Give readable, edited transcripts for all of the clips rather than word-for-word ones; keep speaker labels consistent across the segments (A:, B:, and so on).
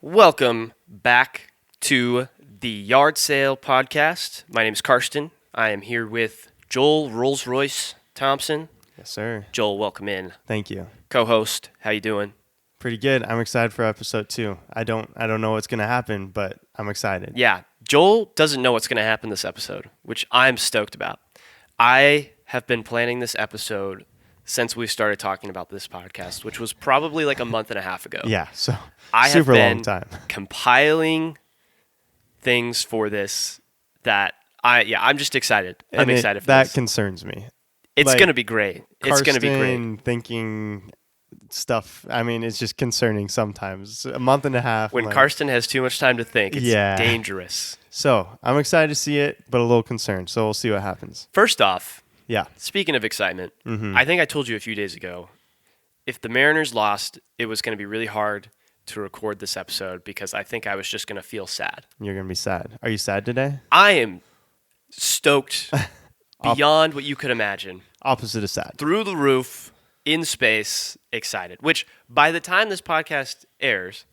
A: Welcome back to the Yard Sale Podcast. My name is Carsten. I am here with Joel Rolls-Royce Thompson.
B: Yes, sir.
A: Joel, welcome in.
B: Thank you.
A: Co-host, how you doing?
B: Pretty good. I'm excited for episode 2. I don't know what's going to happen, but I'm excited.
A: Yeah, Joel doesn't know what's going to happen this episode, which I'm stoked about. I have been planning this episode since we started talking about this podcast, which was probably like a month and a half ago.
B: Yeah, so
A: I
B: super
A: have been
B: long time.
A: compiling things for this that I'm just excited. I'm excited for
B: that
A: this.
B: concerns me.
A: It's
B: like,
A: going to be great. It's going to be great.
B: Carsten thinking stuff. I mean, it's just concerning sometimes. A month and a half.
A: When Carsten has too much time to think, it's dangerous.
B: So I'm excited to see it, but a little concerned. So we'll see what happens.
A: First off,
B: yeah.
A: Speaking of excitement, I think I told you a few days ago, if the Mariners lost, it was going to be really hard to record this episode because I think I was just going to feel sad.
B: You're going to be sad. Are you sad today?
A: I am stoked beyond what you could imagine.
B: Opposite of sad.
A: Through the roof, in space, excited. Which, by the time this podcast airs,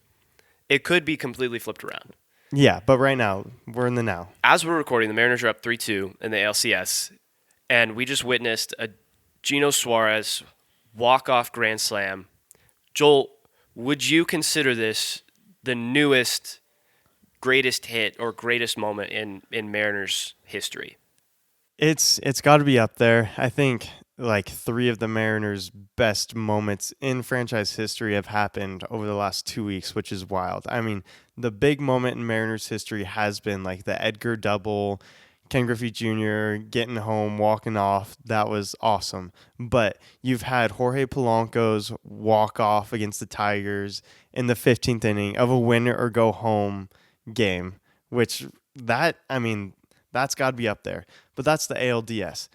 A: it could be completely flipped around.
B: Yeah, but right now, we're in the now.
A: As we're recording, the Mariners are up 3-2 in the ALCS, and we just witnessed a Gino Suarez walk-off grand slam. Joel, would you consider this the newest greatest hit or greatest moment in Mariners history?
B: It's got to be up there. I think like 3 of the Mariners' best moments in franchise history have happened over the last 2 weeks, which is wild. I mean, the big moment in Mariners history has been like the Edgar double, Ken Griffey Jr. getting home, walking off. That was awesome. But you've had Jorge Polanco's walk-off against the Tigers in the 15th inning of a win or go home game, which that's got to be up there. But that's the ALDS.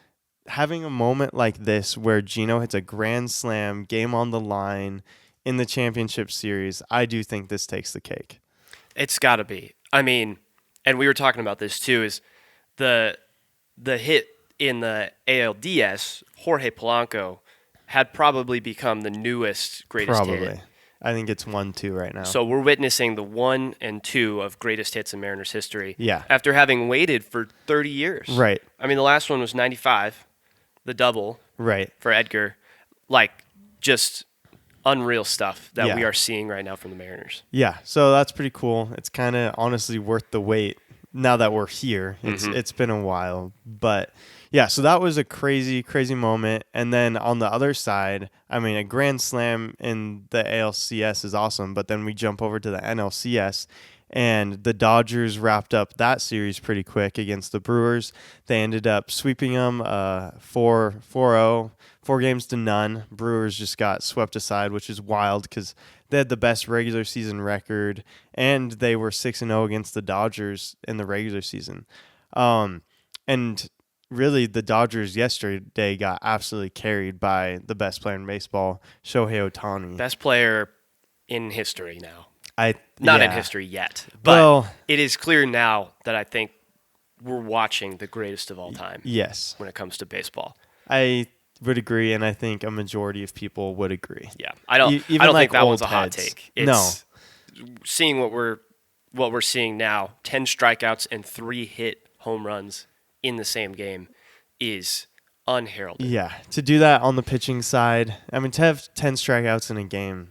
B: Having a moment like this where Gino hits a grand slam, game on the line in the championship series, I do think this takes the cake.
A: It's got to be. I mean, and we were talking about this too, is the hit in the ALDS, Jorge Polanco, had probably become the newest greatest hit.
B: Probably. I think it's 1-2 right now.
A: So we're witnessing the 1 and 2 of greatest hits in Mariners history.
B: Yeah.
A: After having waited for 30 years.
B: Right.
A: I mean, the last one was 95, the double.
B: Right.
A: For Edgar. Like, just unreal stuff that
B: Yeah.
A: we are seeing right now from the Mariners.
B: Yeah. So that's pretty cool. It's kind of honestly worth the wait. Now that we're here, it's been a while, but yeah, so that was a crazy moment. And then on the other side, I mean, a grand slam in the ALCS is awesome, but then we jump over to the NLCS, and the Dodgers wrapped up that series pretty quick against the Brewers. They ended up sweeping them 4-0, 4-0. Brewers just got swept aside, which is wild because they had the best regular season record, and they were 6-0 against the Dodgers in the regular season. And really, the Dodgers yesterday got absolutely carried by the best player in baseball, Shohei Ohtani.
A: Best player in history now. In history yet, but it is clear now that I think we're watching the greatest of all time.
B: Yes.
A: When it comes to baseball.
B: I would agree, and I think a majority of people would agree.
A: Yeah. I don't think that one's a hot take. It's seeing what we're seeing now, 10 strikeouts and 3 hit home runs in the same game is unheralded.
B: Yeah. To do that on the pitching side, I mean, to have 10 strikeouts in a game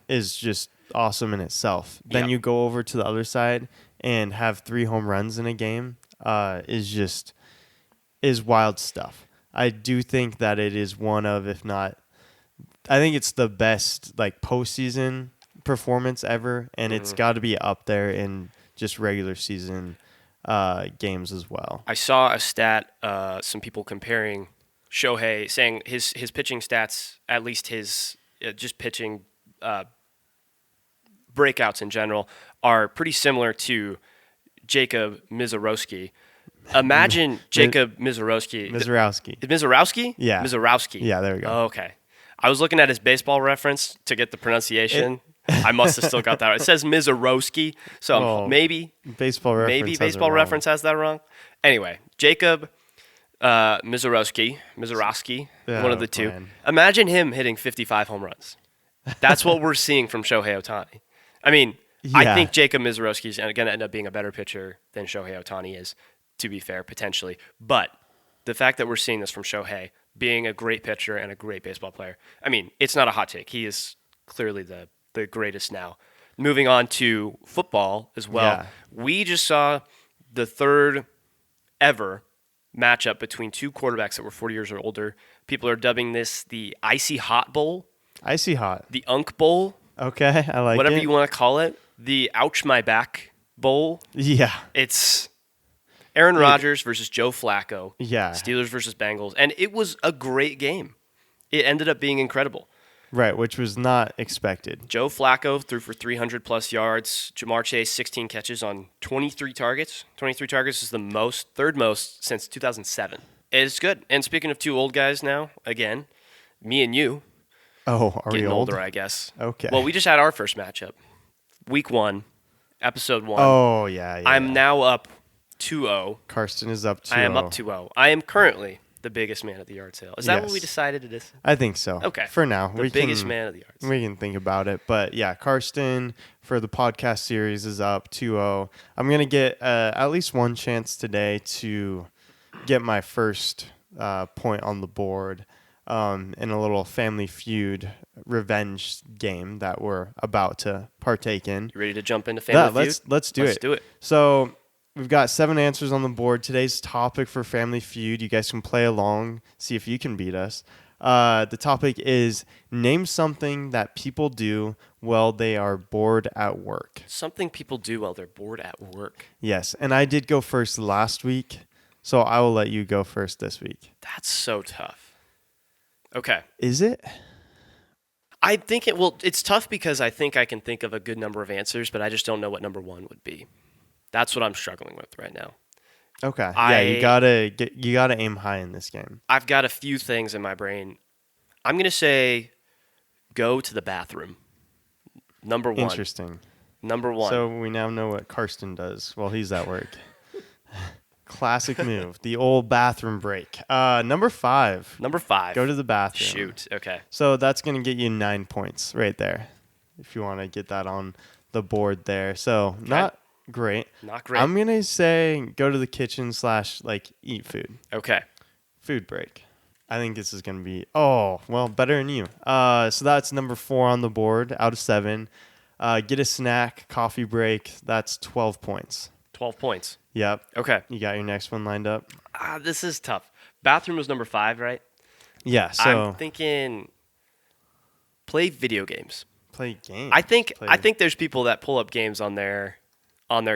B: is just awesome in itself. Then you go over to the other side and have 3 home runs in a game is wild stuff. I do think that it is one of, if not, I think it's the best like postseason performance ever, and it's got to be up there in just regular season games as well.
A: I saw a stat, some people comparing Shohei, saying his pitching stats, at least his just pitching breakouts in general, are pretty similar to Jacob Mizorowski. Imagine Jacob Mizorowski. Mizorowski?
B: Yeah.
A: Mizorowski.
B: Yeah, there we go.
A: Oh, okay. I was looking at his baseball reference to get the pronunciation. I must have still got that right. It says Mizorowski, so maybe
B: Baseball Reference
A: has that wrong. Anyway, Jacob Mizorowski, one of the two.
B: Man.
A: Imagine him hitting 55 home runs. That's what we're seeing from Shohei Ohtani. I mean, I
B: Yeah.
A: think Jacob Mizorowski is going to end up being a better pitcher than Shohei Ohtani is, to be fair, potentially. But the fact that we're seeing this from Shohei being a great pitcher and a great baseball player, I mean, it's not a hot take. He is clearly the greatest now. Moving on to football as well,
B: Yeah.
A: we just saw the third ever matchup between two quarterbacks that were 40 years or older. People are dubbing this the Icy Hot Bowl,
B: Icy hot.
A: the Unk Bowl,
B: Okay, I like
A: whatever
B: it.
A: you want to call it, the Ouch My Back Bowl.
B: Yeah.
A: It's Aaron Rodgers versus Joe Flacco.
B: Yeah.
A: Steelers versus Bengals. And it was a great game. It ended up being incredible.
B: Right, which was not expected.
A: Joe Flacco threw for 300 plus yards. Jamar Chase 16 catches on 23 targets. 23 targets is the third most since 2007. It's good. And speaking of two old guys now, again, me and you
B: Oh, are we
A: getting
B: old?
A: older, I guess.
B: Okay.
A: Well, we just had our first matchup. Week 1, episode 1.
B: Oh, yeah.
A: I'm now up 2-0.
B: Carsten is up 2-0.
A: I am up 2-0. I am currently the biggest man at the yard sale. Is that what we
B: Yes.
A: decided it is?
B: I think so.
A: Okay.
B: For now.
A: The biggest man at the yard sale.
B: We can think about it. But yeah, Carsten for the podcast series is up 2-0. I'm going to get at least one chance today to get my first point on the board in a little Family Feud revenge game that we're about to partake in.
A: You ready to jump into Family Feud?
B: Let's do
A: Let's do it.
B: So we've got 7 answers on the board. Today's topic for Family Feud, you guys can play along, see if you can beat us. The topic is name something that people do while they are bored at work.
A: Something people do while they're bored at work.
B: Yes, and I did go first last week, so I will let you go first this week.
A: That's so tough. Okay.
B: Is it?
A: I think it's tough because I think I can think of a good number of answers, but I just don't know what number 1 would be. That's what I'm struggling with right now.
B: Okay. Yeah, you gotta aim high in this game.
A: I've got a few things in my brain. I'm going to say go to the bathroom. Number 1.
B: Interesting.
A: Number 1.
B: So we now know what Carsten does while he's at work. Classic move. The old bathroom break. Number 5.
A: Number 5.
B: Go to the bathroom.
A: Shoot. Okay.
B: So that's going to get you 9 points right there if you want to get that on the board there. So not great.
A: Not great.
B: I'm going to say go to the kitchen / eat food.
A: Okay.
B: Food break. I think this is going to be, better than you. So that's number 4 on the board out of 7. Get a snack, coffee break. That's 12 points.
A: 12 points.
B: Yep.
A: Okay.
B: You got your next one lined up?
A: This is tough. Bathroom was number 5, right?
B: Yeah. So
A: I'm thinking play video games.
B: play games.
A: I think there's people that pull up games on their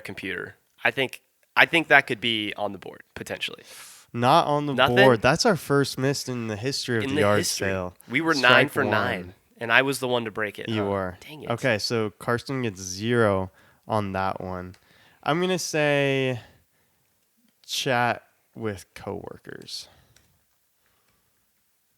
A: computer. I think that could be on the board potentially.
B: Not on the
A: Nothing?
B: board. That's our first miss in the history of
A: In
B: the
A: the
B: yard
A: history,
B: sale.
A: we were
B: Strike
A: 9 for
B: 1.
A: 9, and I was the one to break it.
B: You
A: Huh.
B: were.
A: Dang it.
B: Okay, so Carsten gets 0 on that one. I'm going to say chat with coworkers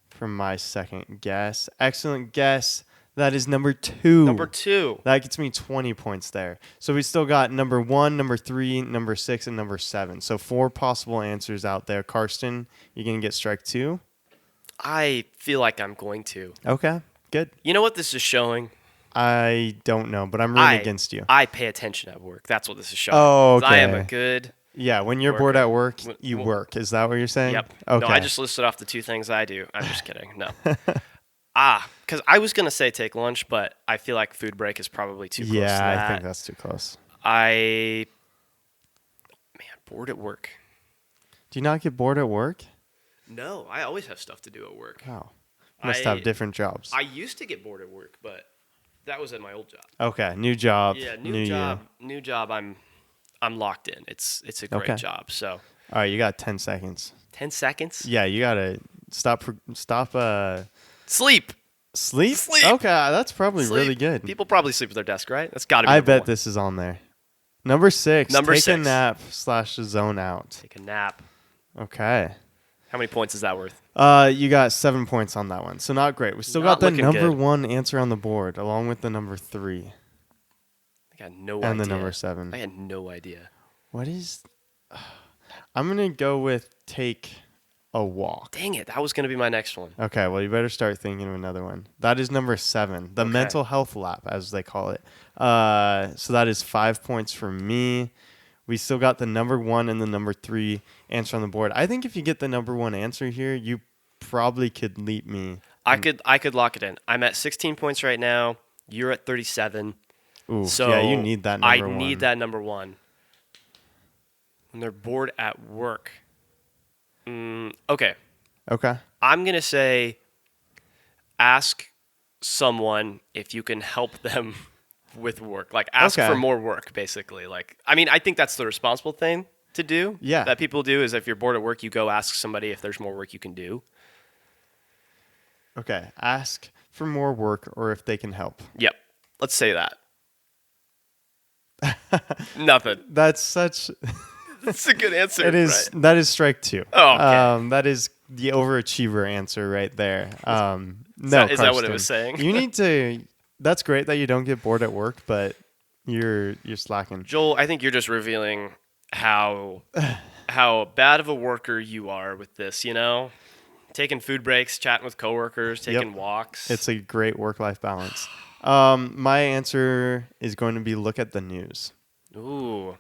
B: for my second guess. Excellent guess. That is number 2.
A: Number 2.
B: That gets me 20 points there. So we still got number 1, number 3, number 6, and number 7. So 4 possible answers out there. Carsten, you're going to get strike 2?
A: I feel like I'm going to.
B: Okay, good.
A: You know what this is showing?
B: I don't know, but I'm rooting against you.
A: I pay attention at work. That's what this is showing.
B: Oh, okay.
A: I am a good.
B: Yeah, when you're bored at work, you work. Is that what you're saying?
A: Yep.
B: Okay.
A: No, I just listed off the 2 things I do. I'm just kidding. No. Because I was gonna say take lunch, but I feel like food break is probably too close to that.
B: Yeah, I think that's too close.
A: Bored at work.
B: Do you not get bored at work?
A: No, I always have stuff to do at work.
B: Oh, must have different jobs.
A: I used to get bored at work, but that was at my old job.
B: Okay, new job.
A: Yeah, new job.
B: You.
A: New job. I'm locked in. It's a great job. So
B: All right, you got 10 seconds.
A: 10 seconds.
B: Yeah, you gotta stop.
A: Sleep.
B: Sleep.
A: Sleep.
B: Okay, that's probably
A: Sleep.
B: really good.
A: People probably sleep at their desk, right? That's got to be.
B: I
A: number
B: bet
A: 1.
B: this is on there. Number 6.
A: Number
B: Take
A: 6.
B: a nap / zone out.
A: Take a nap.
B: Okay.
A: How many points is that worth?
B: You got 7 points on that one, so not great. We still
A: Not
B: got the
A: looking
B: number
A: good.
B: 1 answer on the board, along with the number 3
A: I got no idea.
B: and the number 7.
A: I had no idea.
B: What is? I'm gonna go with take a walk.
A: Dang it. That was going to be my next one.
B: Okay, well, you better start thinking of another one. That is number 7, the
A: Okay.
B: mental health lap, as they call it. So that is 5 points for me. We still got the number 1 and the number 3 answer on the board. I think if you get the number 1 answer here, you probably could leap me.
A: I could lock it in. I'm at 16 points right now. You're at 37.
B: Ooh,
A: So
B: yeah, you need that number 1.
A: I need that number 1. When they're bored at work. Okay.
B: Okay.
A: I'm going to say ask someone if you can help them with work. Like, ask
B: Okay.
A: for more work, basically. Like, I mean, I think that's the responsible thing to do.
B: Yeah.
A: That people do is if you're bored at work, you go ask somebody if there's more work you can do.
B: Okay. Ask for more work or if they can help.
A: Yep. Let's say that. Nothing.
B: That's such...
A: That's a good answer.
B: It is.
A: Right?
B: That is strike 2.
A: Oh, okay.
B: That is the overachiever answer right there. No,
A: is that what it
B: Carsten,
A: was saying?
B: You need to. That's great that you don't get bored at work, but you're slacking.
A: Joel, I think you're just revealing how bad of a worker you are with this, you know? Taking food breaks, chatting with coworkers, taking walks.
B: It's a great work-life balance. My answer is going to be look at the news.
A: Ooh.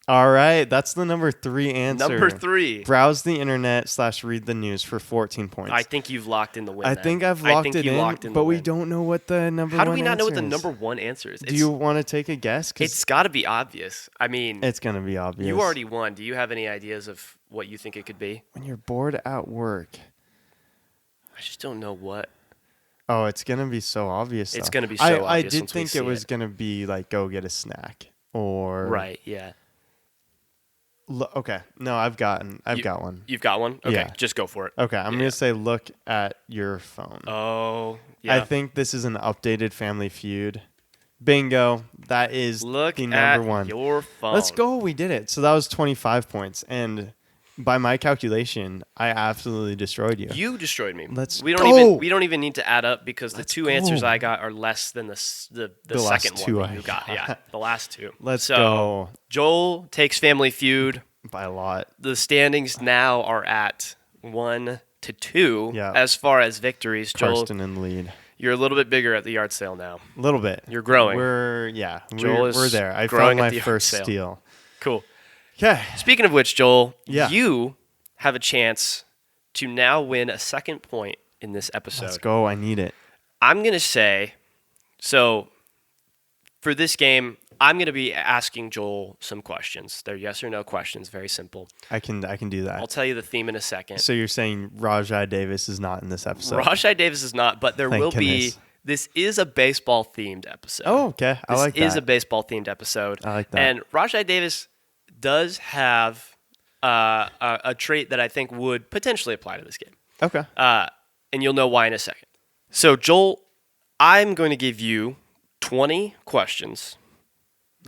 B: All right, that's the number 3 answer.
A: Number 3.
B: Browse the internet / read the news for 14 points.
A: I think you've locked in the win.
B: I
A: then.
B: think I've
A: I
B: locked
A: think
B: it
A: you
B: in,
A: locked in
B: but
A: the
B: we
A: win.
B: don't know what the number 1
A: How do we not know what the
B: answer is?
A: number 1 answer is?
B: Do you want to take a guess? 'Cause
A: It's got to be obvious. I mean,
B: it's going to be obvious.
A: you already won. Do you have any ideas of what you think it could be?
B: When you're bored at work.
A: I just don't know what.
B: Oh, it's going to be so obvious.
A: It's
B: though.
A: gonna be so
B: I
A: obvious
B: did
A: once we
B: think
A: see
B: it was
A: it.
B: going to be like go get a snack or
A: Right, yeah.
B: Okay. No, I've got one.
A: You've got one? Okay,
B: Yeah.
A: just go for it.
B: Okay, I'm going to say look at your phone.
A: Oh, yeah.
B: I think this is an updated Family Feud. Bingo. That is
A: Look
B: the
A: at
B: number 1.
A: your phone.
B: Let's go. We did it. So that was 25 points. And by my calculation, I absolutely destroyed you.
A: You destroyed me.
B: Let's
A: we
B: go.
A: don't even need to add up because
B: Let's
A: the 2
B: go.
A: answers I got are less than the
B: last
A: second
B: 2
A: one that
B: I
A: you got. Yeah, the last 2.
B: Let's
A: so,
B: go.
A: Joel takes Family Feud.
B: By a lot.
A: The standings now are at 1-2
B: Yeah.
A: as far as victories. Joel,
B: Carsten in the lead.
A: you're a little bit bigger at the yard sale now.
B: A little bit.
A: You're growing.
B: We're
A: Joel is
B: there. I
A: growing
B: found
A: at
B: my
A: the yard
B: first
A: sale.
B: steal.
A: Cool.
B: Okay.
A: Speaking of which, Joel,
B: Yeah.
A: you have a chance to now win a second point in this episode.
B: Let's go. I need it.
A: I'm going to say, so for this game, I'm going to be asking Joel some questions. They're yes or no questions, very simple.
B: I can do that.
A: I'll tell you the theme in a second.
B: So you're saying Rajai Davis is not in this episode?
A: Rajai Davis is not, but there
B: Thank
A: will
B: goodness.
A: be. This is a baseball-themed episode.
B: Oh, okay. I like that.
A: This is a baseball-themed episode.
B: I like that.
A: And Rajai Davis does have a trait that I think would potentially apply to this game.
B: Okay.
A: And you'll know why in a second. So, Joel, I'm going to give you 20 questions.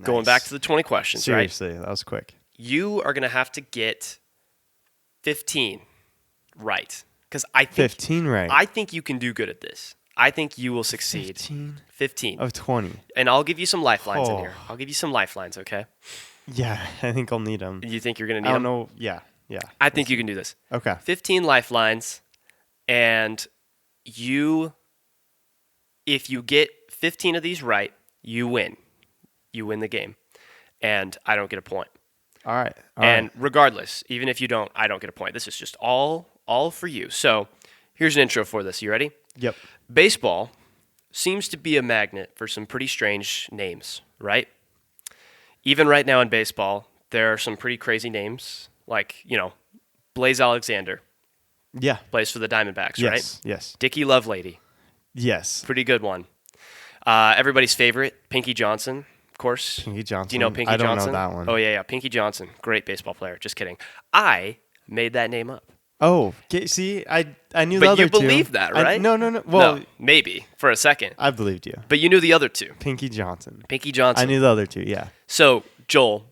A: Going
B: Nice.
A: back to the 20 questions,
B: Seriously,
A: right?
B: that was quick.
A: You are going to have to get 15 right. Because I think
B: 15 right.
A: I think you can do good at this. I think you will succeed. 15.
B: of 20.
A: And I'll give you some lifelines in
B: Oh.
A: here. I'll give you some lifelines, okay?
B: Yeah, I think I'll need them.
A: You think you're going to
B: I
A: need
B: don't
A: them?
B: know. Yeah.
A: I think you can do this.
B: Okay.
A: 15 lifelines, and if you get 15 of these right, you win. You win the game. And I don't get a point.
B: All right.
A: And regardless, even if you don't, I don't get a point. This is just all for you. So here's an intro for this. You ready?
B: Yep.
A: Baseball seems to be a magnet for some pretty strange names, right? Even right now in baseball, there are some pretty crazy names, like, Blaze Alexander
B: Yeah.
A: plays for the Diamondbacks,
B: Yes.
A: right?
B: Yes.
A: Dickie Lovelady,
B: Yes.
A: pretty good one. Everybody's favorite, Pinky Johnson, of course.
B: Pinky Johnson.
A: Do you know Pinky
B: I don't
A: Johnson?
B: know that one.
A: Oh, yeah. Pinky Johnson, great baseball player. Just kidding. I made that name up.
B: Oh, see, I knew the
A: But
B: other
A: you
B: two.
A: believe that, right?
B: No. Well,
A: no, maybe for a second.
B: I believed you.
A: But you knew the other two.
B: Pinky Johnson.
A: Pinky Johnson.
B: I knew the other two. Yeah.
A: So, Joel,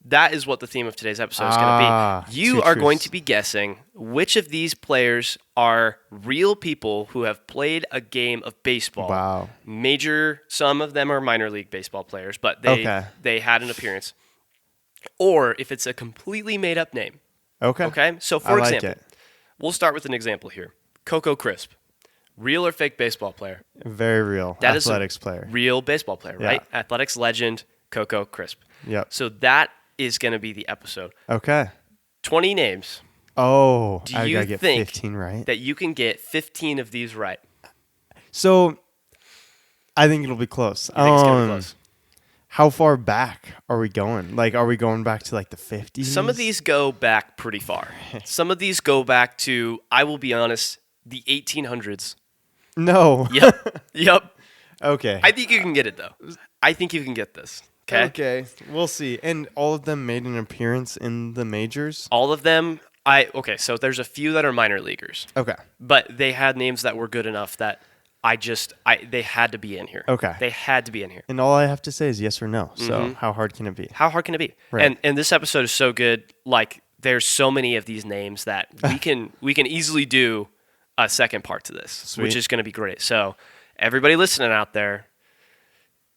A: that is what the theme of today's episode is going to be. You
B: two
A: are going
B: truths.
A: to be guessing which of these players are real people who have played a game of baseball.
B: Wow.
A: Some of them are minor league baseball players, but they had an appearance. Or if it's a completely made up name.
B: Okay.
A: Okay? So,
B: I
A: for
B: like
A: example,
B: it.
A: we'll start with an example here. Coco Crisp, real or fake baseball player?
B: Very real.
A: That is
B: Athletics player.
A: real baseball player,
B: Yeah.
A: right? Athletics legend, Coco Crisp.
B: Yep.
A: So that is going to be the episode.
B: Okay.
A: 20 names.
B: Oh,
A: Do
B: I
A: you
B: gotta get
A: think
B: 15 right.
A: that you can get 15 of these right?
B: So I think it'll be close.
A: You think it's going to be close?
B: How far back are we going? Like, are we going back to like the 50s?
A: Some of these go back pretty far. Some of these go back to, I will be honest, the 1800s.
B: No.
A: Yep. Yep.
B: Okay.
A: I think you can get it, though. I think you can get this. Okay?
B: Okay. We'll see. And all of them made an appearance in the majors?
A: All of them, okay, so there's a few that are minor leaguers.
B: Okay.
A: But they had names that were good enough that they had to be in here.
B: Okay.
A: They had to be in here.
B: And all I have to say is yes or no. So how hard can it be?
A: How hard can it be?
B: Right.
A: And this episode is so good. Like, there's so many of these names that we can easily do a second part to this, which
B: Sweet.
A: is going to be great. So everybody listening out there,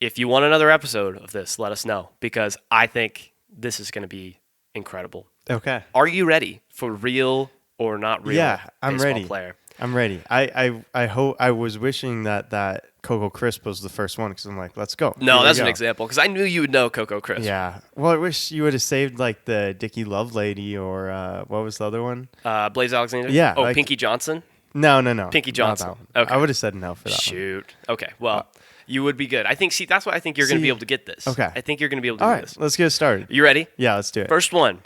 A: if you want another episode of this, let us know, because I think this is going to be incredible.
B: Okay.
A: Are you ready for real or not real?
B: Yeah, I'm
A: baseball
B: ready.
A: Player?
B: I'm ready. I hope I was wishing that Coco Crisp was the first one because I'm like, let's go.
A: No,
B: Here we
A: that's an
B: go.
A: example, because I knew you would know Coco Crisp.
B: Yeah. Well, I wish you would have saved like the Dickie Love Lady or what was the other one?
A: Blaze Alexander?
B: Yeah,
A: Oh,
B: like-
A: Pinky Johnson?
B: No.
A: Pinky
B: Not
A: Johnson.
B: that one.
A: Okay.
B: I would have said no for that one.
A: Shoot. Okay. Well, you would be good. I think. See, that's why I think you're going to be able to get this.
B: Okay.
A: I think you're going to be able to
B: All
A: do
B: right,
A: this.
B: let's get started.
A: You ready?
B: Yeah, let's do it.
A: First one.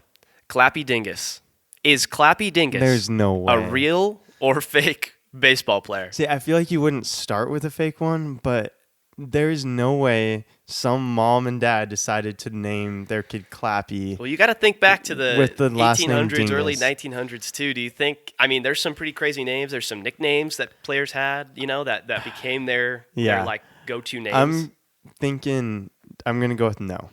A: Clappy Dingus. Is Clappy Dingus
B: There's no way.
A: a real or fake baseball player?
B: See, I feel like you wouldn't start with a fake one, but there's no way some mom and dad decided to name their kid Clappy.
A: Well, you got to think back to the,
B: With the last name
A: 1800s, early
B: Dingus.
A: 1900s too. Do you think? I mean, there's some pretty crazy names. There's some nicknames that players had. You know, that became their like go-to names.
B: I'm thinking I'm going to go with no.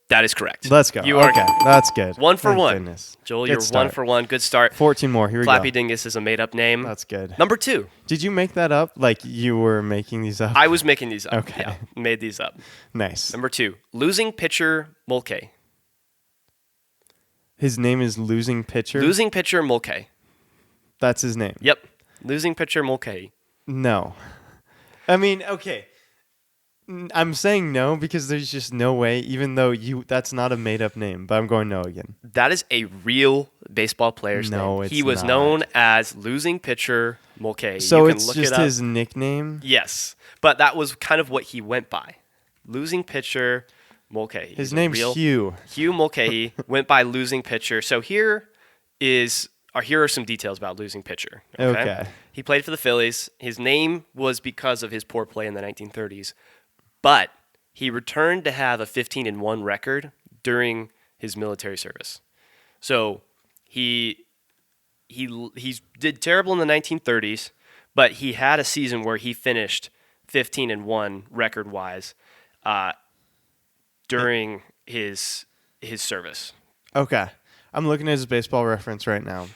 A: That is correct.
B: Let's go.
A: You are
B: okay,
A: good.
B: that's good.
A: One for
B: Thank
A: one.
B: goodness.
A: Joel,
B: Good
A: you're
B: start.
A: 1 for 1. Good start.
B: 14 more. Here we
A: Clappy
B: go.
A: Dingus is a made-up name.
B: That's good.
A: Number 2.
B: Did you make that up? Like you were making these up?
A: I was making these up.
B: Okay.
A: Yeah, made these up.
B: Nice.
A: Number 2. Losing pitcher Mulcahy.
B: His name is Losing Pitcher?
A: Losing pitcher Mulcahy.
B: That's his name?
A: Yep. Losing pitcher Mulcahy.
B: No. I mean, okay. I'm saying no because there's just no way, even though that's not a made-up name, but I'm going no again.
A: That is a real baseball player's
B: No,
A: name.
B: it's
A: He was
B: not.
A: known as Losing Pitcher Mulcahy.
B: So
A: You can
B: it's
A: look
B: just
A: it up.
B: his nickname?
A: Yes. But that was kind of what he went by. Losing pitcher Mulcahy.
B: His
A: He's a
B: name's
A: real-
B: Hugh.
A: Hugh Mulcahy went by Losing Pitcher. So here are some details about Losing Pitcher.
B: Okay.
A: He played for the Phillies. His name was because of his poor play in the 1930s, but he returned to have a 15-1 record during his military service. So he did terrible in the 1930s, but he had a season where he finished 15-1 record-wise during his service.
B: Okay. I'm looking at his baseball reference right now.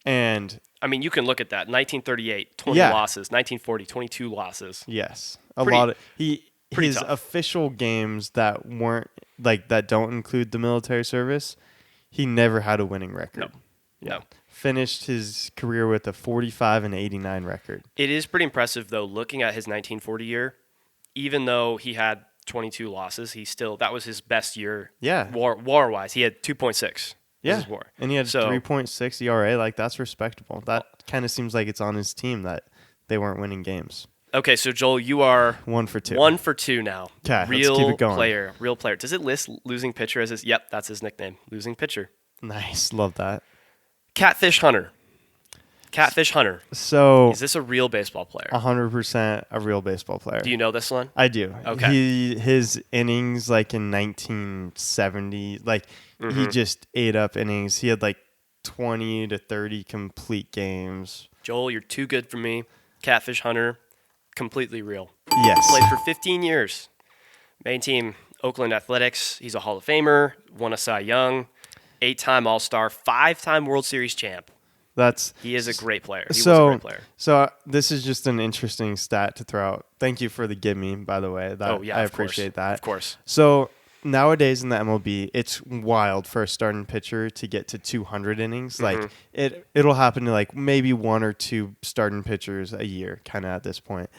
B: And
A: I mean, you can look at that. 1938, 20
B: Yeah.
A: losses. 1940, 22 losses.
B: yes,
A: Pretty-
B: lot of
A: pretty
B: his
A: tough.
B: official games that weren't like that don't include the military service, he never had a winning record.
A: No.
B: Finished his career with a 45-89 record.
A: It is pretty impressive, though, looking at his 1940 year. Even though he had 22 losses, that was his best year.
B: Yeah.
A: WAR-wise, he had 2.6.
B: Yeah,
A: His WAR.
B: and he had
A: So-
B: 3.6 ERA. Like, that's respectable. That kind of seems like it's on his team that they weren't winning games.
A: Okay, so Joel, you are
B: 1 for 2.
A: 1 for 2 now.
B: 'Kay, let's
A: real
B: keep it going.
A: Real player. Does it list Losing Pitcher as his? Yep, that's his nickname. Losing Pitcher.
B: Nice. Love that.
A: Catfish Hunter. Catfish Hunter.
B: So,
A: Is this a real baseball player?
B: 100% a real baseball player.
A: Do you know this one?
B: I do.
A: Okay.
B: His innings, like in 1970, like he just ate up innings. He had like 20 to 30 complete games.
A: Joel, you're too good for me. Catfish Hunter, completely real.
B: Yes.
A: Played for 15 years. Main team, Oakland Athletics. He's a Hall of Famer, won a Cy Young, 8-time All-Star, 5-time World Series champ. He is a great player. He was a great player.
B: So this is just an interesting stat to throw out. Thank you for the give me, by the way. I appreciate that.
A: Of course.
B: So nowadays in the MLB, it's wild for a starting pitcher to get to 200 innings.
A: Mm-hmm.
B: Like it'll happen to like maybe one or two starting pitchers a year, kind of at this point.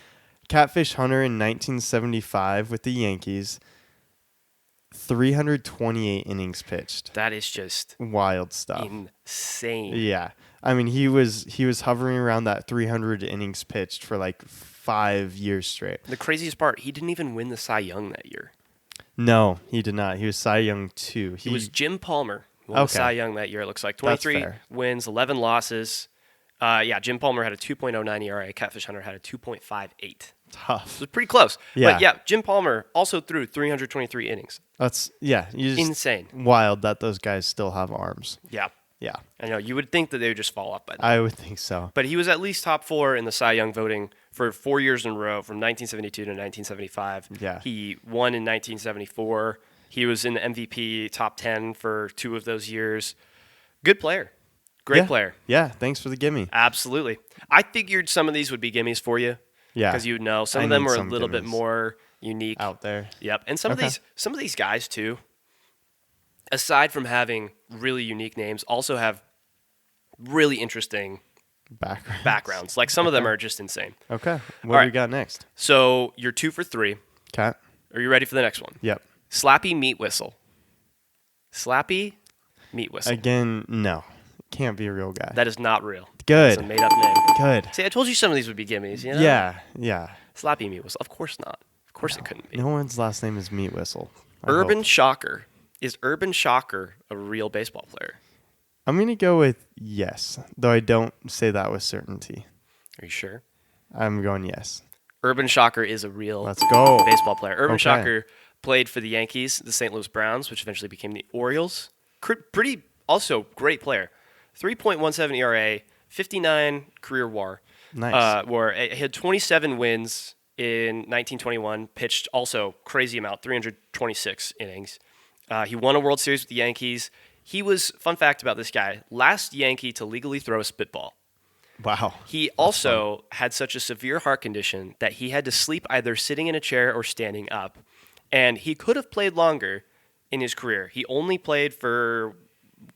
B: Catfish Hunter in 1975 with the Yankees, 328 innings pitched.
A: That is just
B: Wild stuff.
A: insane.
B: Yeah. I mean, he was hovering around that 300 innings pitched for like 5 years straight.
A: The craziest part, he didn't even win the Cy Young that year.
B: No, he did not. He was Cy Young 2.
A: It was Jim Palmer who won the Cy Young that year. It looks like 23 wins, 11 losses. Jim Palmer had a 2.09 ERA. Catfish Hunter had a 2.58.
B: Tough.
A: It was pretty close.
B: Yeah.
A: But yeah, Jim Palmer also threw 323 innings.
B: Insane. Wild that those guys still have arms.
A: Yeah.
B: Yeah.
A: I know. You would think that they would just fall off by now.
B: I would think so.
A: But he was at least top 4 in the Cy Young voting for 4 years in a row from 1972 to 1975.
B: Yeah.
A: He won in 1974. He was in the MVP top 10 for 2 of those years. Good player. Great player.
B: Yeah. Thanks for the gimme.
A: Absolutely. I figured some of these would be gimmies for you.
B: Yeah.
A: Because you know some of them were a little bit more unique
B: out there.
A: Yep. And some of these guys too, aside from having really unique names, also have really interesting backgrounds. Like some of them are just insane.
B: Okay. What do we got next?
A: So you're 2 for 3.
B: Cat.
A: Are you ready for the next one?
B: Yep.
A: Slappy Meat Whistle. Slappy Meat Whistle.
B: Again, no. Can't be a real guy.
A: That is not real.
B: Good.
A: It's a made-up name.
B: Good.
A: See, I told you some of these would be gimmies, you know?
B: Yeah.
A: Slappy Meat Whistle. Of course not. Of course it couldn't be.
B: No one's last name is Meat Whistle.
A: Urban Shocker. Is Urban Shocker a real baseball player?
B: I'm going to go with yes, though I don't say that with certainty.
A: Are you sure?
B: I'm going yes.
A: Urban Shocker is a real
B: Let's go.
A: baseball player. Urban Shocker played for the Yankees, the St. Louis Browns, which eventually became the Orioles. Pretty, also great player. 3.17 ERA, 59 career WAR.
B: Nice.
A: He had 27 wins in 1921, pitched also crazy amount, 326 innings. He won a World Series with the Yankees. He was, fun fact about this guy, last Yankee to legally throw a spitball.
B: Wow.
A: He also had such a severe heart condition that he had to sleep either sitting in a chair or standing up. And he could have played longer in his career. He only played for,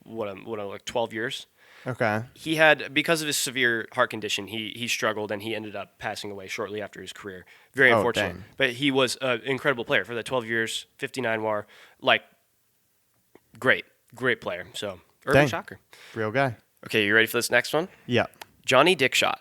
A: like 12 years.
B: Okay.
A: He had, because of his severe heart condition, he struggled and he ended up passing away shortly after his career. Very unfortunate.
B: Dang.
A: But he was an incredible player for that 12 years, 59 WAR. Like, great player. So, Urban Shocker.
B: Real guy.
A: Okay, you ready for this next one?
B: Yeah.
A: Johnny Dickshot.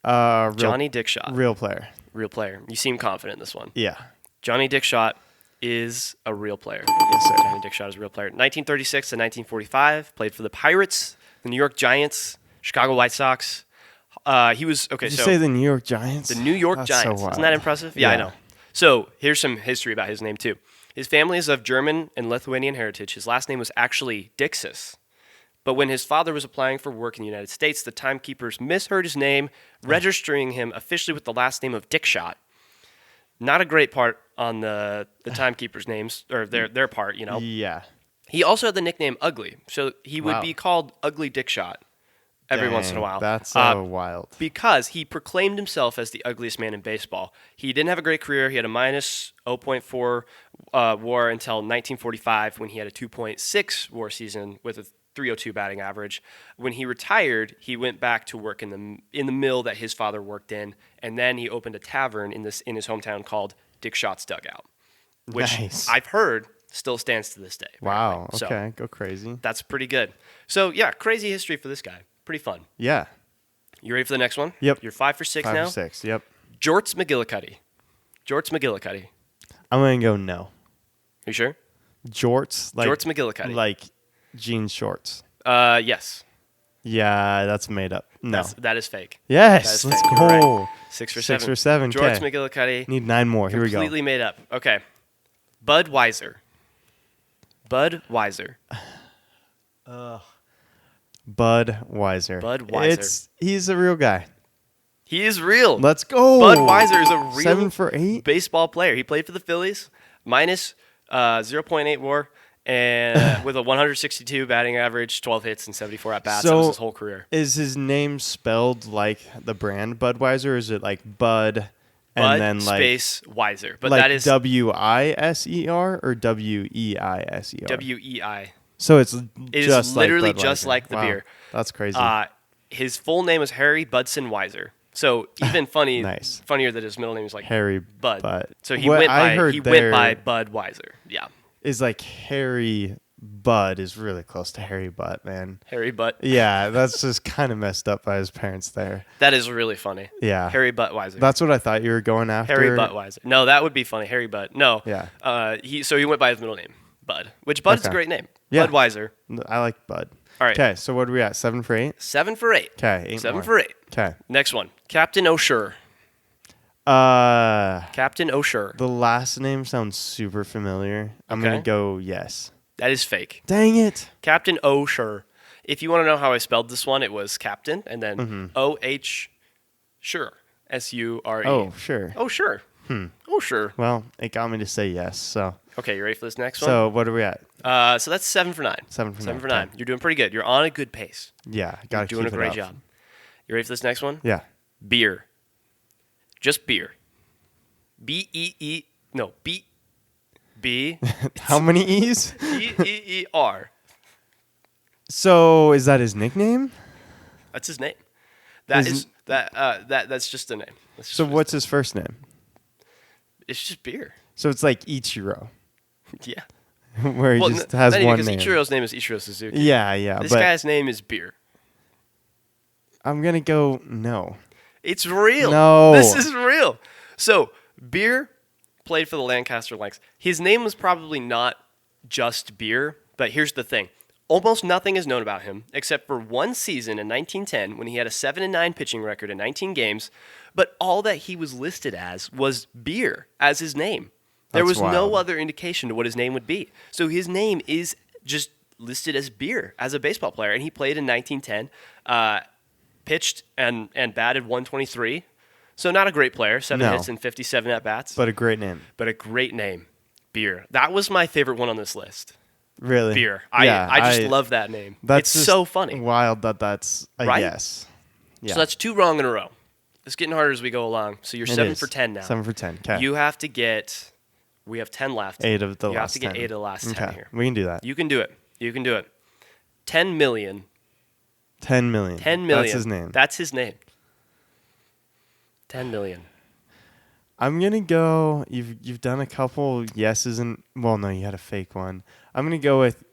A: Johnny Dickshot.
B: Real player.
A: Real player. You seem confident in this one.
B: Yeah.
A: Johnny Dickshot is a real player.
B: Yes, sir.
A: Johnny Dickshot is a real player. 1936 to 1945, played for the Pirates, the New York Giants, Chicago White Sox. He was okay.
B: Did you say the New York Giants?
A: The New York
B: That's
A: Giants.
B: So wild.
A: Isn't that impressive? Yeah, I know. So here's some history about his name too. His family is of German and Lithuanian heritage. His last name was actually Dixis. But when his father was applying for work in the United States, the timekeepers misheard his name, registering him officially with the last name of Dickshot. Not a great part on the timekeepers' names, or their part, you know.
B: Yeah.
A: He also had the nickname Ugly, so he would be called Ugly Dickshot every once in a while.
B: That's so wild.
A: Because he proclaimed himself as the ugliest man in baseball. He didn't have a great career. He had a minus 0.4 WAR until 1945 when he had a 2.6 WAR season with a 302 batting average. When he retired, he went back to work in the mill that his father worked in, and then he opened a tavern in his hometown called Dickshot's Dugout, which I've heard still stands to this day.
B: Wow.
A: So
B: okay. Go crazy.
A: that's pretty good. So yeah, crazy history for this guy. Pretty fun.
B: Yeah.
A: You ready for the next one?
B: Yep.
A: You're 5 for 6 now.
B: 5 for 6. Yep.
A: Jorts McGillicuddy. Jorts McGillicuddy.
B: I'm gonna go no.
A: You sure?
B: Jorts. Like,
A: Jorts McGillicuddy.
B: Like jeans shorts.
A: Yes.
B: Yeah, that's made up. No.
A: That is fake.
B: Yes.
A: That is
B: Let's
A: fake.
B: go.
A: You're right. 6 for 7.
B: 6 for 7.
A: Jorts
B: Okay.
A: McGillicuddy.
B: Need 9 more. Here we go.
A: Completely made up. Okay. Bud Weiser. Bud Weiser.
B: Bud Weiser.
A: Bud Weiser.
B: He's a real guy.
A: He is real.
B: Let's go.
A: Bud Weiser is a real
B: 7 for 8.
A: baseball player. He played for the Phillies, minus 0.8 WAR, and with a 162 batting average, 12 hits, and 74 at bats. That was his whole career.
B: Is his name spelled like the brand Budweiser, or is it like Bud
A: Bud
B: and then
A: space Weiser. But
B: like
A: that is
B: Wiser or Weiser?
A: WEI.
B: So it's
A: It is
B: just
A: literally
B: like
A: just
B: Budweiser.
A: like the
B: Wow,
A: beer.
B: that's crazy.
A: His full name is Harry Budson Weiser. So even funnier that his middle name is like
B: Harry
A: Bud. So he
B: What
A: went
B: I
A: by
B: heard
A: went by Bud Weiser. Yeah.
B: is like Harry Bud is really close to Harry Butt, man.
A: Harry Butt.
B: Yeah, that's just kind of messed up by his parents there.
A: That is really funny.
B: Yeah.
A: Harry Butt Weiser.
B: That's what I thought you were going after.
A: Harry Butt Weiser. No, that would be funny. Harry Butt. No.
B: Yeah.
A: He went by his middle name, Bud. Which Bud's a great name.
B: Yeah.
A: Bud Weiser.
B: I like Bud.
A: All right.
B: Okay, so what are we at? 7 for 8?
A: 7 for 8.
B: Okay,
A: 7 for 8.
B: Okay.
A: Next one. Captain O'Shure. Captain O'Shure.
B: The last name sounds super familiar. I'm
A: Okay.
B: going to go yes.
A: That is fake.
B: Dang it.
A: Captain O'Shure. If you want to know how I spelled this one, it was Captain and then O-H Sure. S-U-R-E.
B: Oh, sure.
A: Oh, sure. Oh, sure.
B: Well, it got me to say yes, so.
A: Okay, you ready for this next one?
B: So, what are we at?
A: So that's 7 for 9.
B: 7 for 9.
A: 7 for 9. You're doing pretty good. You're on a good pace.
B: Yeah, got to keep
A: Doing a
B: it
A: great
B: up.
A: job. You ready for this next one?
B: Yeah.
A: Beer. Just beer. B-E-E. No, B. B.
B: How many E's?
A: E-E-E-R.
B: So, is that his nickname?
A: That's his name. That's just a name. That's just
B: So, what's his first name?
A: It's just beer.
B: So, it's like Ichiro,
A: Yeah.
B: where he just has one
A: because
B: name.
A: Ichiro's name is Ichiro Suzuki.
B: Yeah,
A: This
B: but
A: guy's name is Beer.
B: I'm going to go no.
A: It's real.
B: No.
A: This is real. So, Beer played for the Lancaster Lynx. His name was probably not just Beer, but here's the thing. Almost nothing is known about him except for one season in 1910 when he had a 7-9 pitching record in 19 games, but all that he was listed as was Beer as his name. There was no
B: wild.
A: other indication to what his name would be. So his name is just listed as Beer as a baseball player, and he played in 1910, pitched and batted 123. So not a great player, 7
B: No.
A: hits and 57 at-bats.
B: But a great name.
A: But a great name, Beer. That was my favorite one on this list.
B: Really?
A: Beer.
B: Yeah,
A: I just love that name.
B: That's
A: It's
B: just
A: so funny.
B: wild that that's a
A: Right?
B: yes. Yeah.
A: So that's 2 wrong in a row. It's getting harder as we go along. So you're
B: It
A: 7
B: is.
A: for 10 now.
B: 7 for 10. Okay.
A: You have to get, we have 10 left.
B: 8 of the
A: you have
B: last
A: to get
B: 10.
A: 8 of the last 10
B: Okay.
A: here.
B: We can do that.
A: You can do it. You can do it. 10 million.
B: 10 million.
A: 10 million.
B: That's his name.
A: That's his name. 10 million.
B: I'm going to go, you've done a couple yeses and, well, no, you had a fake one. I'm going to go with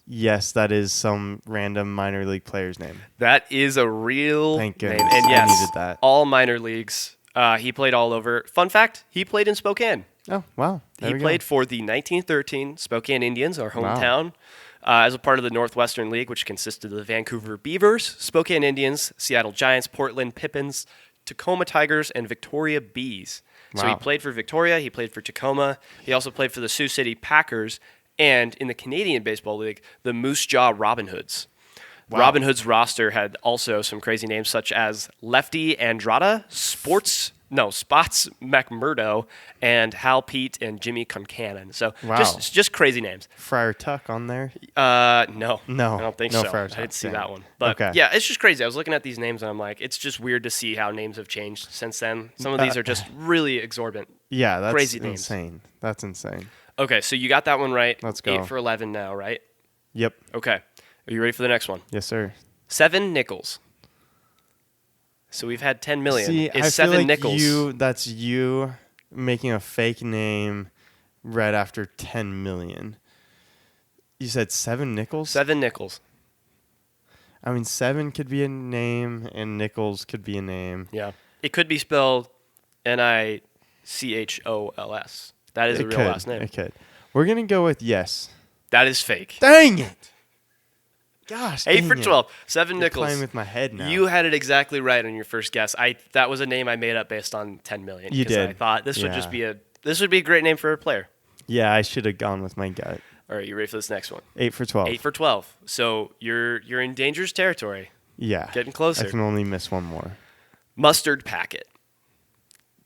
B: yes, that is some random minor league player's name.
A: That is a real
B: Thank
A: name.
B: goodness.
A: And
B: I
A: yes,
B: needed that.
A: all minor leagues. He played all over. Fun fact, he played in Spokane.
B: Oh, wow. There
A: He
B: we
A: played
B: go.
A: for the 1913 Spokane Indians, our
B: Wow.
A: hometown, as a part of the Northwestern League, which consisted of the Vancouver Beavers, Spokane Indians, Seattle Giants, Portland Pippins, Tacoma Tigers, and Victoria Bees. So he
B: Wow.
A: played for Victoria, he played for Tacoma, he also played for the Sioux City Packers, and in the Canadian Baseball League, the Moose Jaw Robin Hoods.
B: Wow.
A: Robin Hood's roster had also some crazy names such as Lefty Andrada, Spots McMurdo, and Hal Pete and Jimmy Concannon. So
B: Wow.
A: just crazy names.
B: Friar Tuck on there.
A: No.
B: No.
A: I don't think
B: No
A: so.
B: Friar
A: I
B: Tuck.
A: didn't see
B: Dang.
A: that one. But
B: Okay.
A: yeah, it's just crazy. I was looking at these names and I'm like, it's just weird to see how names have changed since then. Some of these are just really exorbitant.
B: Yeah, that's
A: Crazy names.
B: insane. That's insane.
A: Okay, so you got that one right.
B: Let's go.
A: 8 for 11 now, right?
B: Yep.
A: Okay. Are you ready for the next one?
B: Yes, sir.
A: 7 nickels. So we've had 10 million.
B: See,
A: Is
B: I feel
A: 7
B: like
A: nickels.
B: that's you making a fake name right after 10 million. You said 7 nickels?
A: 7 nickels.
B: I mean, 7 could be a name and nickels could be a name.
A: Yeah. It could be spelled Nichols. That is a real last name.
B: It could. We're going to go with yes.
A: That is fake.
B: Dang it. Gosh.
A: 8 for
B: dang it.
A: 12. 7
B: You're
A: nickels.
B: playing with my head now.
A: You had it exactly right on your first guess. That was a name I made up based on 10 million.
B: You
A: 'cause
B: did.
A: I thought this would
B: Yeah.
A: just be a great name for a player.
B: Yeah, I should have gone with my gut.
A: All right, you ready for this next one?
B: 8 for 12.
A: 8 for 12. So you're in dangerous territory.
B: Yeah.
A: Getting closer.
B: I can only miss one more.
A: Mustard packet.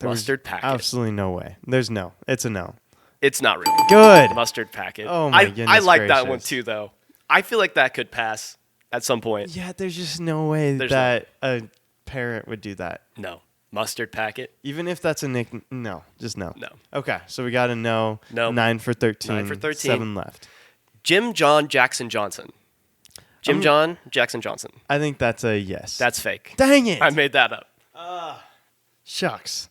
B: There's
A: Mustard packet.
B: Absolutely no way. There's no. It's a no.
A: It's not really.
B: Good.
A: Mustard packet.
B: Oh my
A: I
B: goodness
A: like that one
B: gracious.
A: too, though. I feel like that could pass at some point.
B: Yeah, there's just no way
A: There's
B: that a parent would do that.
A: No. Mustard packet.
B: Even if that's a nick, no, just no.
A: No.
B: Okay, so we got a no.
A: No.
B: 9 for 13.
A: 9 for 13.
B: 7 left.
A: Jim John Jackson Johnson. Jim John Jackson Johnson.
B: I think that's a yes.
A: That's fake.
B: Dang it!
A: I made that up.
B: Shucks.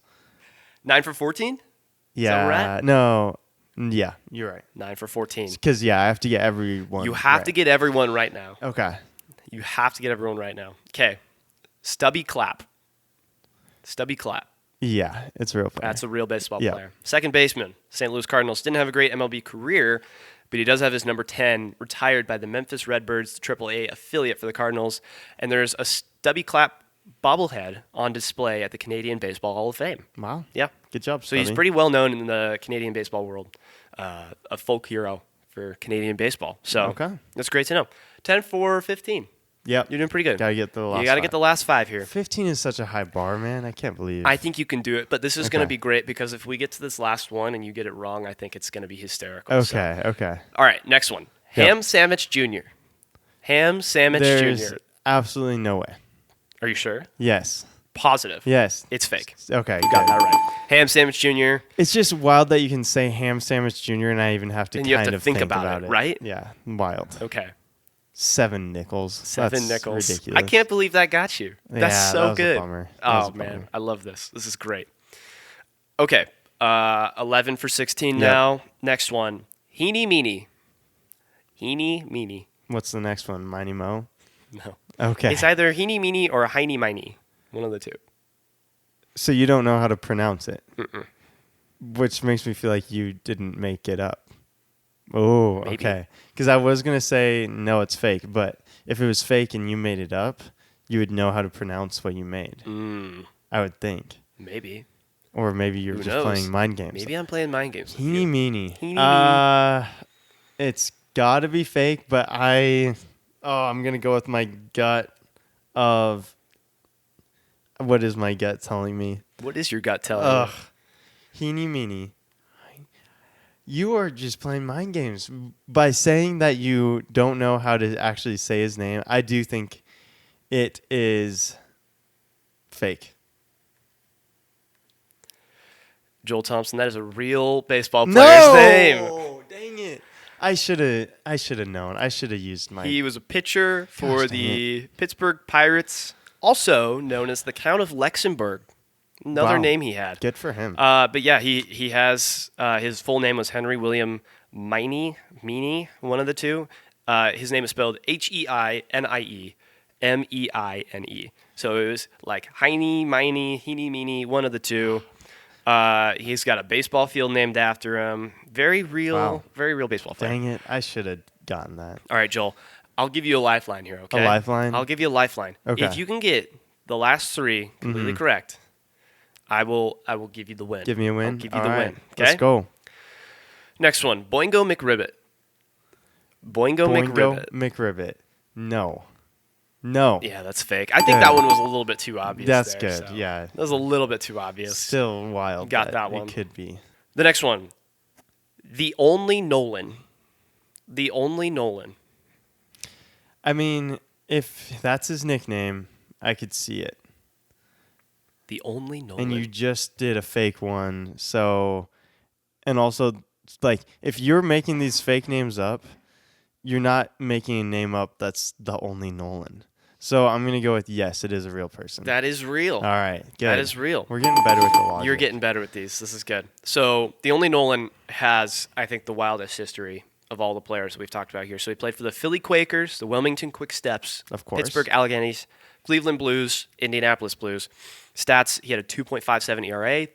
A: 9 for 14?
B: Yeah.
A: right?
B: No. Yeah, you're right.
A: 9 for 14.
B: Because, yeah, I have to get everyone.
A: You have
B: right.
A: to get everyone right now.
B: Okay.
A: You have to get everyone right now. Okay. Stubby Clapp. Stubby Clapp.
B: Yeah, it's a real player.
A: That's a real baseball player. Second baseman, St. Louis Cardinals. Didn't have a great MLB career, but he does have his number 10 retired by the Memphis Redbirds, the AAA affiliate for the Cardinals. And there's a Stubby Clapp bobblehead on display at the Canadian Baseball Hall of Fame.
B: Wow.
A: Yeah.
B: Good job,
A: So he's pretty well known in the Canadian baseball world. A folk hero for Canadian baseball. So that's great to know. 10 for 15.
B: Yep.
A: You're doing pretty good.
B: Gotta get the last
A: You got to get the last 5 here.
B: 15 is such a high bar, man. I can't believe.
A: I think you can do it, but this is going to be great because if we get to this last one and you get it wrong, I think it's going to be hysterical.
B: Okay, okay.
A: All right, next one. Ham Sandwich Jr. Ham Sandwich
B: There's
A: Jr.
B: absolutely no way.
A: Are you sure?
B: Yes.
A: Positive.
B: Yes.
A: It's fake.
B: Okay,
A: You got that right. Ham Sandwich Jr.
B: It's just wild that you can say Ham Sandwich Jr. and I even have to
A: And
B: kind
A: you have to
B: of
A: think about it, right?
B: Yeah, wild.
A: Okay.
B: 7 nickels.
A: 7
B: That's
A: nickels.
B: ridiculous.
A: I can't believe that got you. That's
B: Yeah,
A: so
B: that was a
A: good.
B: bummer. That was
A: Oh,
B: a
A: man.
B: bummer.
A: I love this. This is great. Okay. 11 for 16
B: Yep.
A: now. Next one. Heenie Meenie. Heenie Meenie.
B: What's the next one? Miney Mo?
A: No.
B: Okay.
A: It's either Heenie Meenie or Heiny Miney. One of the two.
B: So you don't know how to pronounce it? Which makes me feel like you didn't make it up. Oh,
A: Maybe.
B: okay. Because I was going to say, no, it's fake. But if it was fake and you made it up, you would know how to pronounce what you made. I would think.
A: Maybe.
B: Or maybe you're
A: Who
B: just
A: knows?
B: playing mind games.
A: Maybe I'm playing mind games. with
B: Heenie
A: you.
B: meenie.
A: Heenie
B: It's got to be fake, but I'm going to go with my gut of what is my gut telling me?
A: What is your gut telling you?
B: Heenie meenie. You are just playing mind games. By saying that you don't know how to actually say his name, I do think it is fake.
A: Joel Thompson, that is a real baseball player's name.
B: No! Dang it. I should have known. I should have used my...
A: He was a pitcher for
B: Gosh, dang
A: the Pittsburgh Pirates, also known as the Count of Luxembourg. Another
B: Wow.
A: name he had.
B: Good for him.
A: But yeah, he has his full name was Henry William Meenie, one of the two. His name is spelled Heinie Meine. So it was like Heiny, Miney, Heenie, Meenie, one of the two. He's got a baseball field named after him. Very real baseball player.
B: Dang it. I should have gotten that.
A: All right, Joel. I'll give you a lifeline here, okay?
B: A lifeline?
A: I'll give you a lifeline.
B: Okay.
A: If you can get the last 3 completely correct, I will give you the win.
B: Give me a win?
A: I'll give you
B: All
A: the
B: right.
A: win. Okay?
B: Let's go.
A: Next one. Boingo McRibbit. Boingo McRibbit.
B: McRibbit. No.
A: Yeah, that's fake. I think that one was a little bit too obvious.
B: That's
A: there,
B: good,
A: so
B: yeah.
A: That was a little bit too obvious.
B: Still wild.
A: Got that one.
B: It could be.
A: The next one. The Only Nolan. The Only Nolan.
B: I mean, if that's his nickname, I could see it.
A: The Only Nolan.
B: And you just did a fake one, so... And also, like, if you're making these fake names up, you're not making a name up that's the only Nolan. So I'm going to go with yes, it is a real person.
A: That is real.
B: All right, good.
A: That is real.
B: We're getting better with the logic.
A: You're getting better with these. This is good. So the Only Nolan has, I think, the wildest history of all the players that we've talked about here. So he played for the Philly Quakers, the Wilmington Quick Steps,
B: Of course.
A: Pittsburgh Alleghenies, Cleveland Blues, Indianapolis Blues. Stats, he had a 2.57 ERA,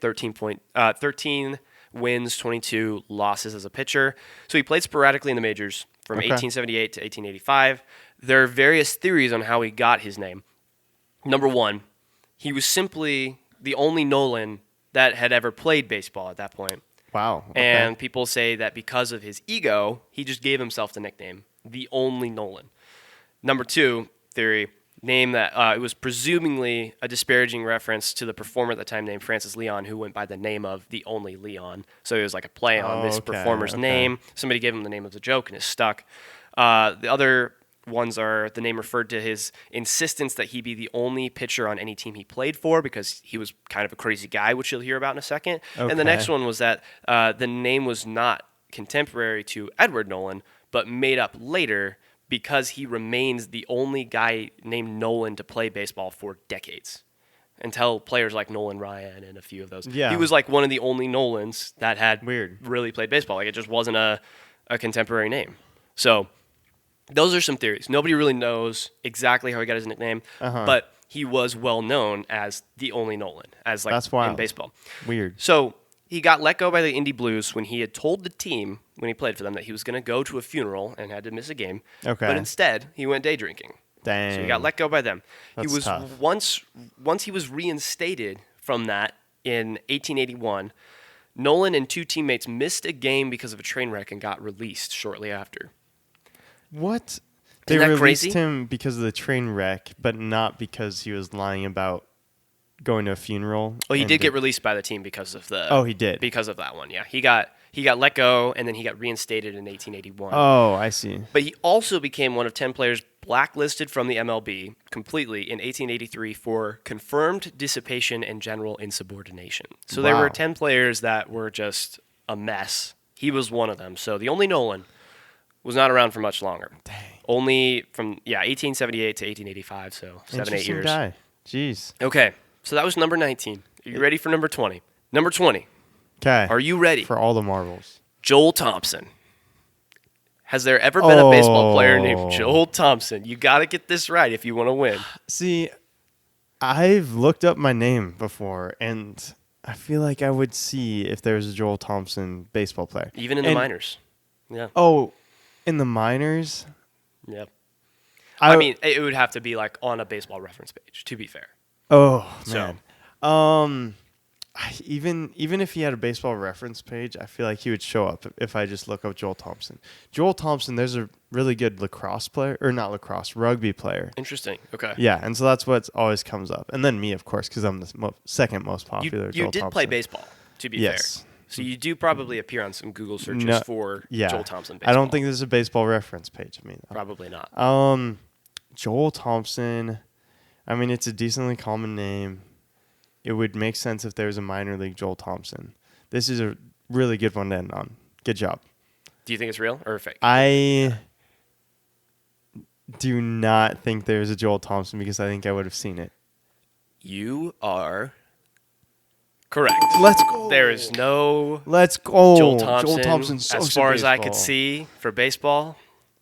A: 13 wins, 22 losses as a pitcher. So he played sporadically in the majors from 1878 to 1885. There are various theories on how he got his name. Number one, he was simply the only Nolan that had ever played baseball at that point.
B: Wow. Okay.
A: And people say that because of his ego, he just gave himself the nickname, the Only Nolan. Number two theory, name that it was presumably a disparaging reference to the performer at the time named Francis Leon, who went by the name of the Only Leon. So it was like a play on this performer's name. Somebody gave him the name of the joke, and it stuck. The other ones are the name referred to his insistence that he be the only pitcher on any team he played for because he was kind of a crazy guy, which you'll hear about in a second.
B: Okay.
A: And the next one was that the name was not contemporary to Edward Nolan, but made up later because he remains the only guy named Nolan to play baseball for decades. Until players like Nolan Ryan and a few of those.
B: Yeah.
A: He was like one of the only Nolans that had
B: Weird.
A: really played baseball. Like it just wasn't a contemporary name. So those are some theories. Nobody really knows exactly how he got his nickname, but he was well known as the only Nolan, as like
B: That's wild.
A: in baseball.
B: Weird.
A: So he got let go by the Indy Blues when he had told the team when he played for them that he was going to go to a funeral and had to miss a game.
B: Okay.
A: But instead, he went day drinking.
B: Dang.
A: So he got let go by them.
B: That's
A: he was
B: tough.
A: once he was reinstated from that in 1881. Nolan and 2 teammates missed a game because of a train wreck and got released shortly after.
B: What? They
A: Isn't that
B: released
A: crazy?
B: him because of the train wreck, but not because he was lying about going to a funeral.
A: Well, he
B: and
A: did get released by the team because of the.
B: Oh, he did?
A: because of that one. Yeah, he got let go and then he got reinstated in 1881.
B: Oh, I see.
A: But he also became one of 10 players blacklisted from the MLB completely in 1883 for confirmed dissipation and general insubordination. So there
B: Wow.
A: were 10 players that were just a mess. He was one of them. So the only Nolan was not around for much longer.
B: Dang.
A: Only from 1878 to 1885, so 7-8
B: Interesting
A: years.
B: guy. Jeez.
A: Okay, so that was number 19. Are you ready for number 20? Number 20.
B: Okay.
A: Are you ready?
B: For all the marbles.
A: Joel Thompson. Has there ever been a baseball player named
B: Oh.
A: Joel Thompson? You got to get this right if you want to win.
B: See, I've looked up my name before, and I feel like I would see if there's a Joel Thompson baseball player.
A: Even in the
B: And-
A: minors. Yeah.
B: Oh, in the minors?
A: Yeah. I mean, it would have to be like on a baseball reference page, to be fair.
B: Oh,
A: So-
B: man. Even if he had a baseball reference page, I feel like he would show up if I just look up Joel Thompson. Joel Thompson, there's a really good rugby player.
A: Interesting. Okay.
B: Yeah, and so that's what always comes up. And then me, of course, because I'm the second most
A: You,
B: popular.
A: you
B: Joel
A: did
B: Thompson.
A: play baseball, to be
B: Yes.
A: fair. So you do probably appear on some Google searches
B: No,
A: for
B: yeah.
A: Joel Thompson baseball.
B: I don't think there's a baseball reference page of me, though.
A: Probably not.
B: Joel Thompson, I mean, it's a decently common name. It would make sense if there was a minor league Joel Thompson. This is a really good one to end on. Good job.
A: Do you think it's real or fake?
B: I do not think there's a Joel Thompson because I think I would have seen it.
A: You are correct.
B: Let's go.
A: There is no
B: Let's go.
A: Joel Thompson,
B: Joel Thompson sucks
A: as far
B: at
A: as I could
B: baseball.
A: see, for baseball.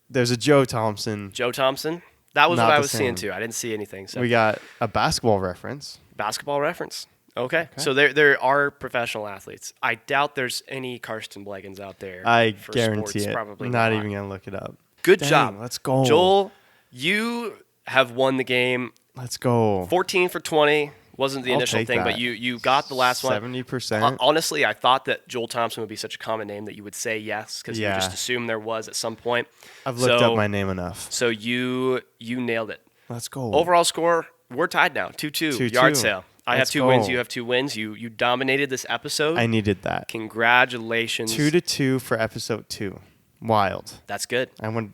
B: There's a Joe Thompson.
A: Joe Thompson. That was
B: Not
A: what I
B: the
A: was seeing
B: same.
A: too. I didn't see anything. So
B: We got a basketball reference.
A: basketball reference. Okay. So there are professional athletes. I doubt there's any Carsten Blegens out there.
B: I
A: for
B: guarantee
A: sports.
B: it.
A: Probably
B: Not
A: not.
B: even going to look it up.
A: Good
B: Dang,
A: job.
B: let's go.
A: Joel, you have won the game.
B: Let's go.
A: 14 for 20 wasn't the
B: I'll
A: initial
B: take
A: thing, but
B: that.
A: you got the last one.
B: 70%.
A: Honestly, I thought that Joel Thompson would be such a common name that you would say yes because you
B: Yeah.
A: would just assume there was at some point.
B: I've looked up my name enough.
A: So you nailed it.
B: Let's go.
A: Overall score, we're tied now. 2-2.
B: 2-2.
A: Yard sale. I have
B: Let's
A: 2 wins.
B: go.
A: You have 2 wins. You dominated this episode.
B: I needed that.
A: Congratulations.
B: 2-2 for episode 2. Wild.
A: That's good.
B: I wonder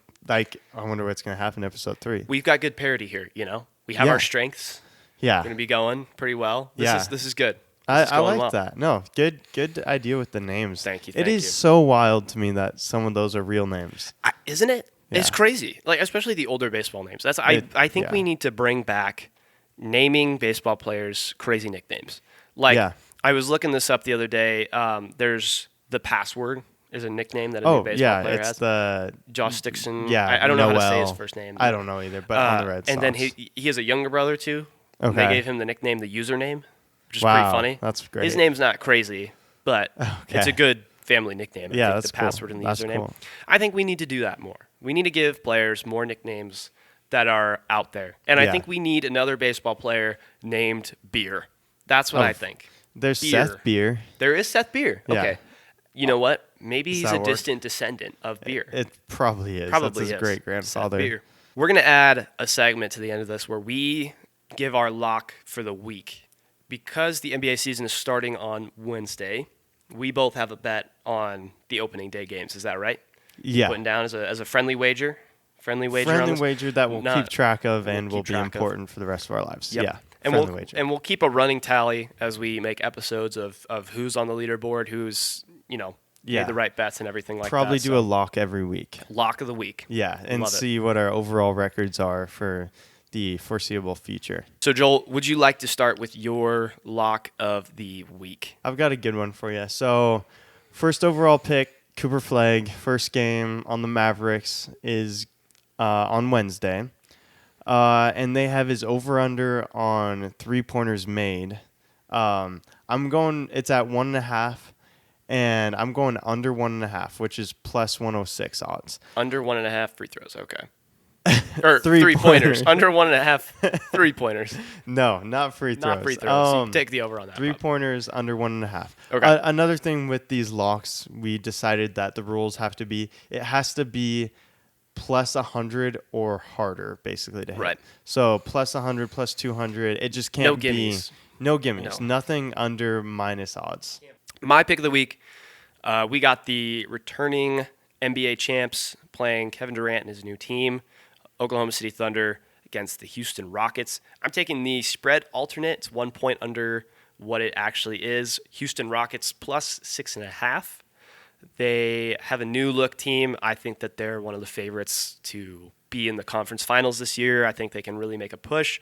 B: what's going to happen in episode 3.
A: We've got good parity here. We have
B: Yeah.
A: our strengths.
B: Yeah.
A: Going to be going pretty well. This is good. This is
B: I
A: going
B: like
A: well.
B: that. No, good idea with the names.
A: Thank you,
B: It
A: thank
B: is
A: you.
B: so wild to me that some of those are real names.
A: Isn't it? It's
B: Yeah.
A: crazy. Like especially the older baseball names. I think
B: yeah.
A: we need to bring back naming baseball players crazy nicknames. Like
B: Yeah.
A: I was looking this up the other day. There's the password is a nickname that a new
B: Oh,
A: baseball
B: yeah,
A: player
B: it's
A: has.
B: the
A: Josh Dixon.
B: yeah.
A: I don't know how to say his
B: Noel.
A: first name.
B: I don't know either, but on the Red Sox.
A: And then he has a younger brother too. And
B: Okay.
A: they gave him the nickname, the username, which is
B: Wow,
A: pretty funny.
B: that's great.
A: His name's not crazy, but it's
B: Okay.
A: a good family nickname. I
B: Yeah,
A: think,
B: that's
A: the
B: cool.
A: password and the
B: That's
A: username.
B: cool.
A: I think we need to do that more. We need to give players more nicknames that are out there. And I
B: Yeah.
A: think we need another baseball player named Beer. That's what
B: Oh,
A: I think.
B: There's
A: Beer.
B: Seth Beer.
A: There is Seth Beer.
B: Yeah.
A: Okay. You know what? Maybe
B: Does
A: he's
B: that
A: a
B: work?
A: distant descendant of Beer.
B: It probably is.
A: Probably
B: That's his
A: is.
B: great grandfather.
A: Seth Beer. We're going to add a segment to the end of this where we give our lock for the week. Because the NBA season is starting on Wednesday, we both have a bet on the opening day games. Is that right?
B: Yeah.
A: Putting down as a friendly wager Friendly wager on
B: Friendly
A: this?
B: wager that we'll keep track of and will be important for the rest of our lives.
A: Yep.
B: Yeah.
A: And
B: Friendly wager.
A: we'll keep a running tally as we make episodes of who's on the leaderboard, who's, made the right bets and everything like that.
B: Probably do a lock every week.
A: Lock of the week.
B: Yeah, and see what our overall records are for the foreseeable future.
A: So, Joel, would you like to start with your lock of the week?
B: I've got a good one for you. So, first overall pick, Cooper Flagg. First game on the Mavericks is on Wednesday. And they have his over-under on three-pointers made. It's at 1.5. And I'm going under 1.5, which is plus 106 odds.
A: Under 1.5 free throws, okay. Or three-pointers. Under 1.5 three-pointers.
B: No, not free throws.
A: Not free throws. So take the over on that.
B: Three-pointers under 1.5.
A: Okay.
B: Another thing with these locks, we decided that the rules it has to be plus 100 or harder, basically, to hit.
A: Right.
B: So plus 100, plus 200. It just can't be. No gimmies.
A: No.
B: Nothing under minus odds.
A: My pick of the week, we got the returning NBA champs playing Kevin Durant and his new team, Oklahoma City Thunder against the Houston Rockets. I'm taking the spread alternate. It's 1 point under what it actually is. Houston Rockets plus 6.5. They have a new look team. I think that they're one of the favorites to be in the conference finals this year. I think they can really make a push.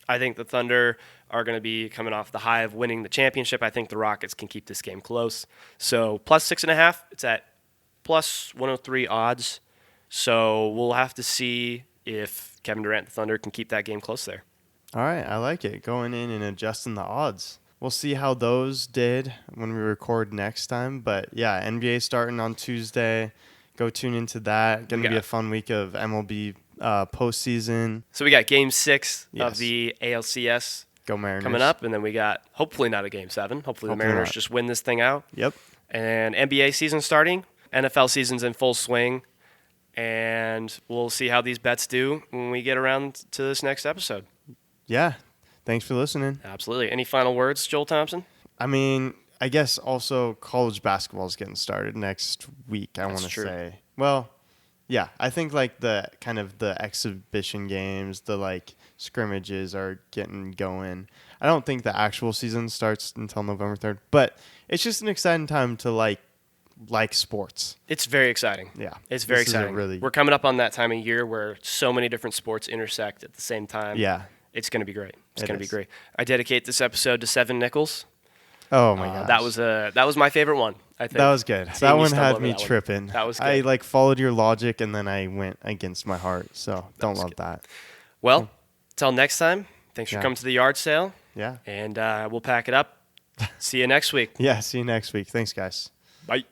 A: I think the Thunder are going to be coming off the high of winning the championship. I think the Rockets can keep this game close. So plus 6.5, it's at plus 103 odds. So we'll have to see if Kevin Durant and the Thunder can keep that game close there.
B: All right, I like it. Going in and adjusting the odds. We'll see how those did when we record next time. But yeah, NBA starting on Tuesday. Go tune into that. Going to be a fun week of MLB postseason.
A: So we got Game 6 of the ALCS.
B: Go Mariners.
A: Coming up, and then we got hopefully not a Game 7. Hopefully the Mariners just win this thing out.
B: Yep.
A: And NBA season starting. NFL season's in full swing. And we'll see how these bets do when we get around to this next episode.
B: Yeah. Thanks for listening.
A: Absolutely. Any final words, Joel Thompson?
B: I mean, I guess also college basketball is getting started next week, I want to say. Well, yeah, I think like the kind of the exhibition games, the like scrimmages are getting going. I don't think the actual season starts until November 3rd, but it's just an exciting time to like sports.
A: It's very exciting.
B: Yeah.
A: It's very exciting. We're coming up on that time of year where so many different sports intersect at the same time.
B: Yeah.
A: It's going to be great. It's going to be great. I dedicate this episode to Seven Nichols.
B: Oh my gosh.
A: That was my favorite one. I think
B: that was good. That one had me tripping.
A: That was good.
B: I like followed your logic and then I went against my heart. So don't love that.
A: Well, till next time. Thanks for coming to the yard sale.
B: Yeah.
A: And we'll pack it up. See you next week.
B: Yeah. See you next week. Thanks, guys.
A: Bye.